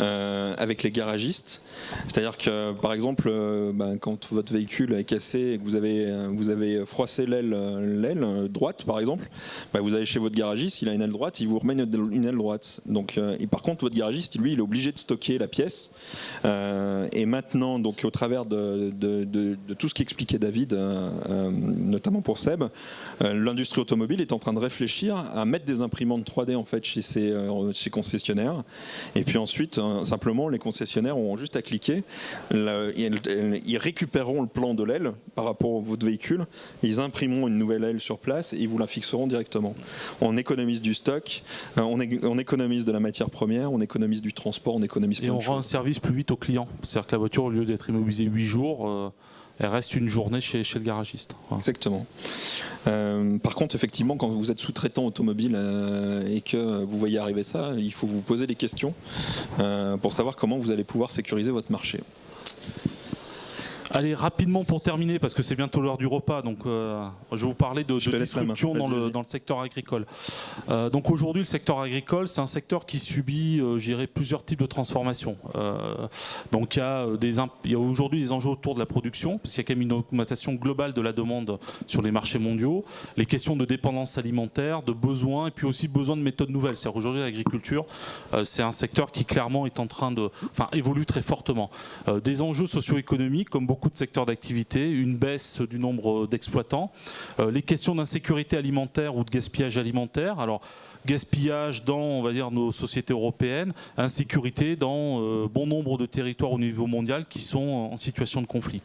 avec les garagistes. C'est-à-dire que, par exemple, quand votre véhicule est cassé et que vous avez froissé l'aile droite, par exemple, vous allez chez votre garagiste, il a une aile droite, il vous remet une aile droite. Donc, et par contre, votre garagiste, lui, il est obligé de stocker la pièce. Et maintenant, donc, au travers de tout ce qu'expliquait David, notamment pour Seb, l'industrie automobile est en train de réfléchir à mettre des imprimantes 3D en fait chez ses concessionnaires, et puis ensuite simplement les concessionnaires auront juste à cliquer, ils récupéreront le plan de l'aile par rapport à votre véhicule, ils imprimeront une nouvelle aile sur place et ils vous la fixeront directement. On économise du stock, on économise de la matière première, on économise du transport, on économise plein de choses. Et on rend un service plus vite au client, c'est-à-dire que la voiture, au lieu d'être immobilisée 8 jours, elle reste une journée chez le garagiste. Voilà. Exactement. Par contre, effectivement, quand vous êtes sous-traitant automobile et que vous voyez arriver ça, il faut vous poser des questions pour savoir comment vous allez pouvoir sécuriser votre marché. Allez, rapidement pour terminer, parce que c'est bientôt l'heure du repas, donc je vais vous parler de disruption dans le secteur agricole. Donc aujourd'hui, le secteur agricole, c'est un secteur qui subit, je dirais, plusieurs types de transformations. Donc il y a aujourd'hui des enjeux autour de la production, parce qu'il y a quand même une augmentation globale de la demande sur les marchés mondiaux, les questions de dépendance alimentaire, de besoins, et puis aussi besoin de méthodes nouvelles. C'est-à-dire aujourd'hui, l'agriculture, c'est un secteur qui clairement est en train évolue très fortement. Des enjeux socio-économiques, comme beaucoup de secteurs d'activité, une baisse du nombre d'exploitants, les questions d'insécurité alimentaire ou de gaspillage alimentaire. Alors, gaspillage dans, on va dire, nos sociétés européennes, insécurité dans bon nombre de territoires au niveau mondial qui sont en situation de conflit.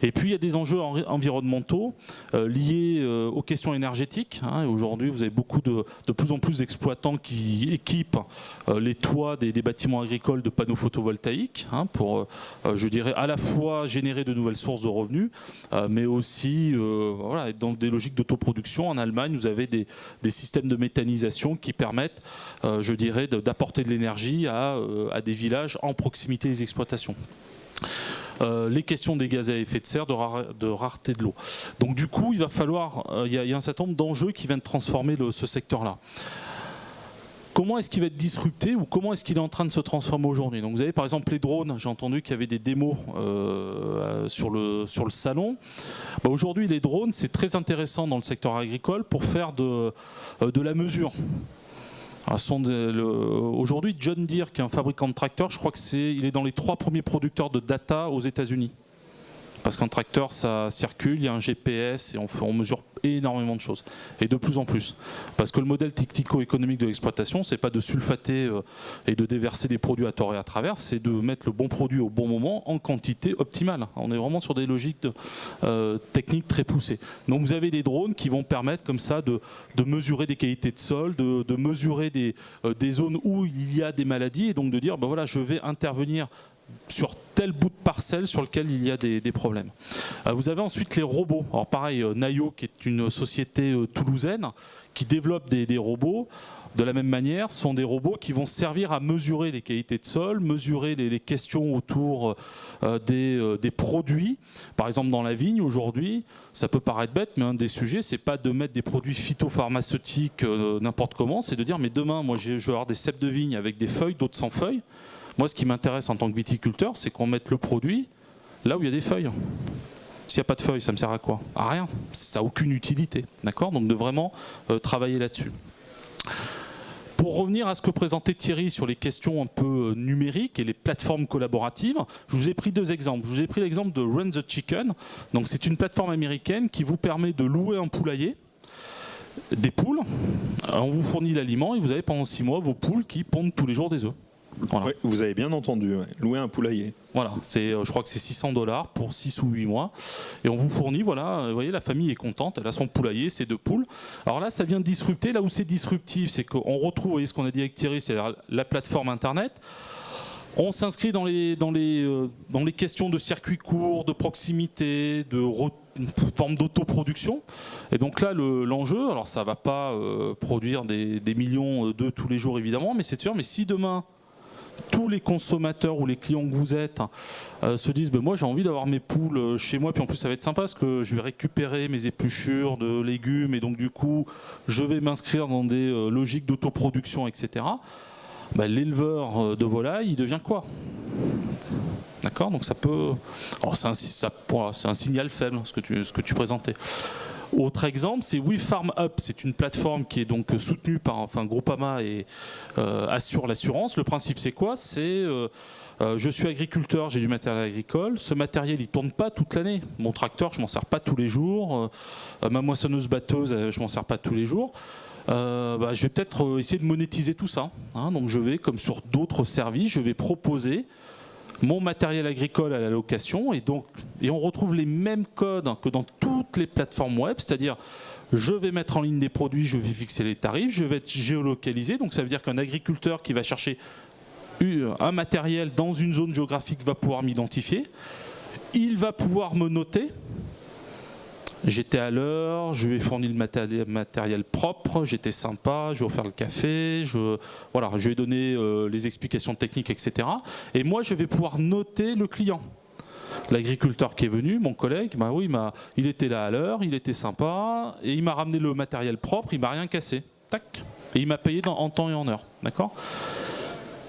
Et puis il y a des enjeux environnementaux liés aux questions énergétiques. Aujourd'hui, vous avez de plus en plus d'exploitants qui équipent les toits des bâtiments agricoles de panneaux photovoltaïques pour, je dirais, à la fois générer de nouvelles sources de revenus, mais aussi voilà, être dans des logiques d'autoproduction. En Allemagne, vous avez des systèmes de méthanisation qui permettent, je dirais, d'apporter de l'énergie à des villages en proximité des exploitations. Les questions des gaz à effet de serre, de rareté de l'eau. Donc du coup, il va falloir, il y a un certain nombre d'enjeux qui viennent transformer ce secteur-là. Comment est-ce qu'il va être disrupté ou comment est-ce qu'il est en train de se transformer aujourd'hui? Donc vous avez par exemple les drones, j'ai entendu qu'il y avait des démos sur le salon. Aujourd'hui les drones, c'est très intéressant dans le secteur agricole pour faire de la mesure. Aujourd'hui, John Deere, qui est un fabricant de tracteurs, je crois qu'il est dans les 3 premiers producteurs de data aux États-Unis. Parce qu'un tracteur, ça circule, il y a un GPS et on mesure énormément de choses. Et de plus en plus. Parce que le modèle technico-économique de l'exploitation, c'est pas de sulfater et de déverser des produits à tort et à travers, c'est de mettre le bon produit au bon moment en quantité optimale. On est vraiment sur des logiques techniques très poussées. Donc vous avez des drones qui vont permettre comme ça de mesurer des qualités de sol, de mesurer des zones où il y a des maladies et donc de dire, ben voilà, je vais intervenir sur tel bout de parcelle sur lequel il y a des problèmes. Vous avez ensuite les robots. Alors pareil, Naio, qui est une société toulousaine, qui développe des robots, de la même manière, sont des robots qui vont servir à mesurer les qualités de sol, mesurer les questions autour des produits. Par exemple, dans la vigne, aujourd'hui, ça peut paraître bête, mais un des sujets, c'est pas de mettre des produits phytopharmaceutiques n'importe comment, c'est de dire, mais demain, moi, je vais avoir des cèpes de vigne avec des feuilles, d'autres sans feuilles. Moi, ce qui m'intéresse en tant que viticulteur, c'est qu'on mette le produit là où il y a des feuilles. S'il n'y a pas de feuilles, ça me sert à quoi? À rien. Ça n'a aucune utilité. D'accord? Donc, de vraiment travailler là-dessus. Pour revenir à ce que présentait Thierry sur les questions un peu numériques et les plateformes collaboratives, je vous ai pris 2 exemples. Je vous ai pris l'exemple de Run the Chicken. Donc, c'est une plateforme américaine qui vous permet de louer un poulailler, des poules. On vous fournit l'aliment et vous avez pendant 6 mois vos poules qui pondent tous les jours des œufs. Voilà. Oui, vous avez bien entendu, ouais. Louer un poulailler. Voilà, je crois que c'est $600 pour 6 ou 8 mois. Et on vous fournit, voilà, vous voyez, la famille est contente, elle a son poulailler, ses 2 poules. Alors là, ça vient disrupter. Là où c'est disruptif, c'est qu'on retrouve, vous voyez ce qu'on a dit avec Thierry, c'est la plateforme Internet. On s'inscrit dans les questions de circuits courts, de proximité, de forme d'autoproduction. Et donc là, l'enjeu, alors ça ne va pas produire des millions d'œufs tous les jours, évidemment, mais c'est sûr, mais si demain, tous les consommateurs ou les clients que vous êtes se disent ben moi j'ai envie d'avoir mes poules chez moi, puis en plus ça va être sympa parce que je vais récupérer mes épluchures de légumes et donc du coup je vais m'inscrire dans des logiques d'autoproduction, etc. Ben, l'éleveur de volailles il devient quoi? D'accord? Donc ça peut... Alors c'est un signal faible ce que tu présentais. Autre exemple, c'est WeFarmUp. C'est une plateforme qui est donc soutenue par Groupama et assure l'assurance. Le principe, c'est quoi? C'est je suis agriculteur, j'ai du matériel agricole. Ce matériel, il tourne pas toute l'année. Mon tracteur, je m'en sers pas tous les jours. Ma moissonneuse-batteuse, je m'en sers pas tous les jours. Je vais peut-être essayer de monétiser tout ça. Hein. Donc je vais, comme sur d'autres services, je vais proposer mon matériel agricole à la location et on retrouve les mêmes codes que dans toutes les plateformes web, c'est-à-dire je vais mettre en ligne des produits, je vais fixer les tarifs, je vais être géolocalisé, donc ça veut dire qu'un agriculteur qui va chercher un matériel dans une zone géographique va pouvoir m'identifier, il va pouvoir me noter. J'étais à l'heure, je lui ai fourni le matériel propre, j'étais sympa, je lui ai offert le café, je lui ai donné les explications techniques, etc. Et moi, je vais pouvoir noter le client. L'agriculteur qui est venu, mon collègue, oui, il était là à l'heure, il était sympa, et il m'a ramené le matériel propre, il m'a rien cassé. Tac. Et il m'a payé en temps et en heure. D'accord ?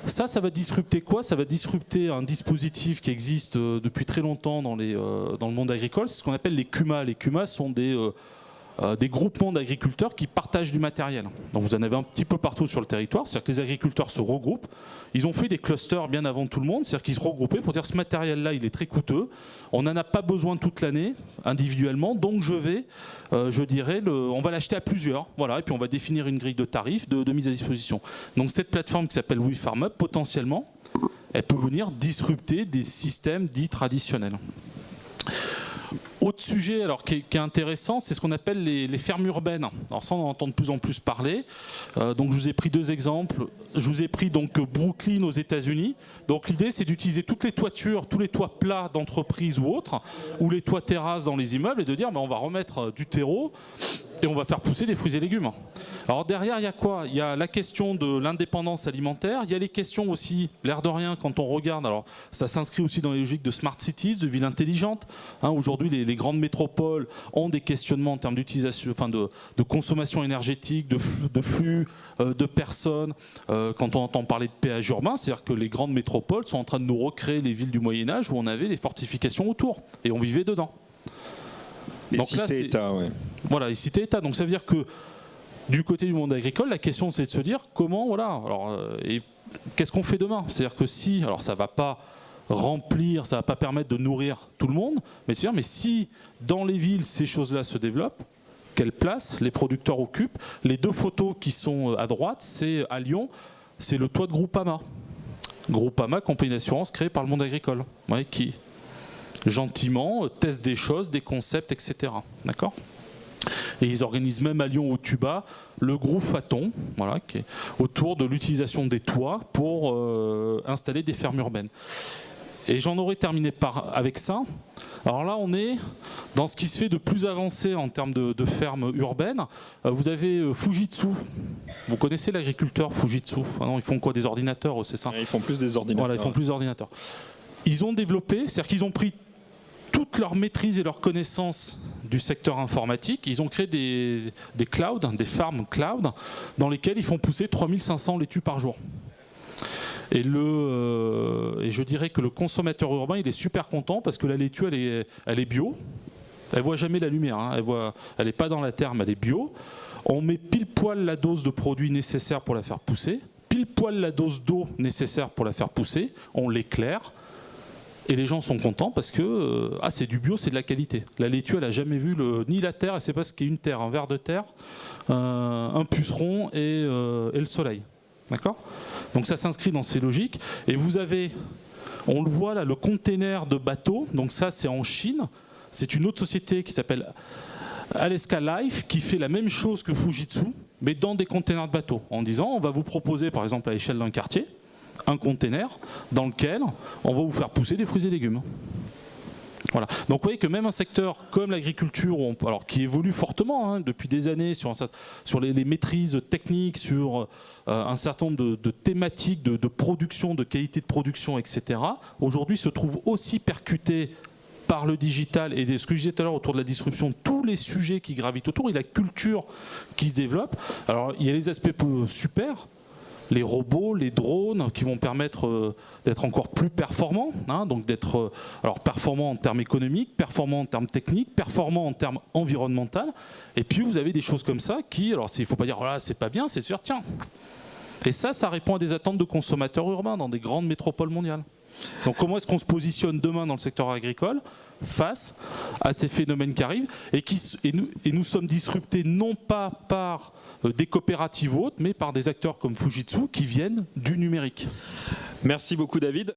Ça va disrupter quoi? Ça va disrupter un dispositif qui existe depuis très longtemps dans le monde agricole, c'est ce qu'on appelle les CUMA. Les CUMA sont des groupements d'agriculteurs qui partagent du matériel. Donc vous en avez un petit peu partout sur le territoire, c'est-à-dire que les agriculteurs se regroupent. Ils ont fait des clusters bien avant tout le monde, c'est-à-dire qu'ils se regroupaient pour dire ce matériel-là, il est très coûteux, on n'en a pas besoin toute l'année individuellement, donc on va l'acheter à plusieurs, voilà, et puis on va définir une grille de tarifs, de mise à disposition. Donc cette plateforme qui s'appelle WeFarmUp, potentiellement, elle peut venir disrupter des systèmes dits traditionnels. Autre sujet alors, qui est intéressant, c'est ce qu'on appelle les fermes urbaines. Alors ça, on en entend de plus en plus parler. Donc je vous ai pris 2 exemples. Je vous ai pris donc Brooklyn aux États-Unis. Donc l'idée, c'est d'utiliser toutes les toitures, tous les toits plats d'entreprises ou autres, ou les toits terrasses dans les immeubles, et de dire on va remettre du terreau et on va faire pousser des fruits et légumes. Alors derrière, il y a quoi? Il y a la question de l'indépendance alimentaire. Il y a les questions aussi, l'air de rien, quand on regarde. Alors ça s'inscrit aussi dans les logiques de smart cities, de villes intelligentes. Aujourd'hui, les grandes métropoles ont des questionnements en termes d'utilisation, enfin de consommation énergétique, de flux, de personnes. Quand on entend parler de péage urbain, c'est-à-dire que les grandes métropoles sont en train de nous recréer les villes du Moyen-Âge où on avait les fortifications autour et on vivait dedans. Les cités-États, ouais. Voilà, les cités-États. Donc ça veut dire que du côté du monde agricole, la question c'est de se dire comment, voilà, alors, et qu'est-ce qu'on fait demain? C'est-à-dire que si, alors ça ne va pas remplir, ça ne va pas permettre de nourrir tout le monde, mais c'est-à-dire, mais si dans les villes ces choses-là se développent, quelle place les producteurs occupent? Les 2 photos qui sont à droite, c'est à Lyon, c'est le toit de Groupama. Groupama, compagnie d'assurance créée par le monde agricole, ouais, qui gentiment teste des choses, des concepts, etc. D'accord ? Et ils organisent même à Lyon au Tuba le groupe Faton, voilà, qui est autour de l'utilisation des toits pour installer des fermes urbaines. Et j'en aurais terminé avec ça. Alors là, on est dans ce qui se fait de plus avancé en termes de fermes urbaines. Vous avez Fujitsu. Vous connaissez l'agriculteur Fujitsu? Enfin non, ils font quoi? Des ordinateurs, c'est ça? Ils font plus des ordinateurs. Voilà, ils font plus d'ordinateurs. Ils ont développé, c'est-à-dire qu'ils ont pris toute leur maîtrise et leur connaissance du secteur informatique, ils ont créé des clouds, des farms cloud, dans lesquels ils font pousser 3500 laitues par jour. Et je dirais que le consommateur urbain, il est super content parce que la laitue, elle est bio. Elle ne voit jamais la lumière, hein. Elle n'est pas dans la terre, mais elle est bio. On met pile poil la dose de produits nécessaires pour la faire pousser, pile poil la dose d'eau nécessaire pour la faire pousser, on l'éclaire. Et les gens sont contents parce que c'est du bio, c'est de la qualité. La laitue, elle n'a jamais vu ni la terre, elle ne sait pas ce qu'est une terre, un ver de terre, un puceron et le soleil. D'accord ? Donc ça s'inscrit dans ces logiques. Et vous avez, on le voit là, le container de bateau. Donc ça, c'est en Chine. C'est une autre société qui s'appelle Alaska Life qui fait la même chose que Fujitsu, mais dans des containers de bateau. En disant, on va vous proposer, par exemple, à l'échelle d'un quartier, un container dans lequel on va vous faire pousser des fruits et légumes. Voilà. Donc vous voyez que même un secteur comme l'agriculture, alors qui évolue fortement depuis des années sur les maîtrises techniques, sur un certain nombre de thématiques de production, de qualité de production, etc., aujourd'hui se trouve aussi percuté par le digital et ce que je disais tout à l'heure autour de la disruption, tous les sujets qui gravitent autour, et la culture qui se développe. Alors il y a les aspects super, les robots, les drones qui vont permettre d'être encore plus performants, donc d'être performants en termes économiques, performants en termes techniques, performants en termes environnementaux. Et puis vous avez des choses comme ça qui, alors il ne faut pas dire voilà, c'est pas bien, c'est sûr, tiens. Et ça répond à des attentes de consommateurs urbains dans des grandes métropoles mondiales. Donc comment est-ce qu'on se positionne demain dans le secteur agricole face à ces phénomènes qui arrivent et nous sommes disruptés non pas par des coopératives autres, mais par des acteurs comme Fujitsu qui viennent du numérique. Merci beaucoup David.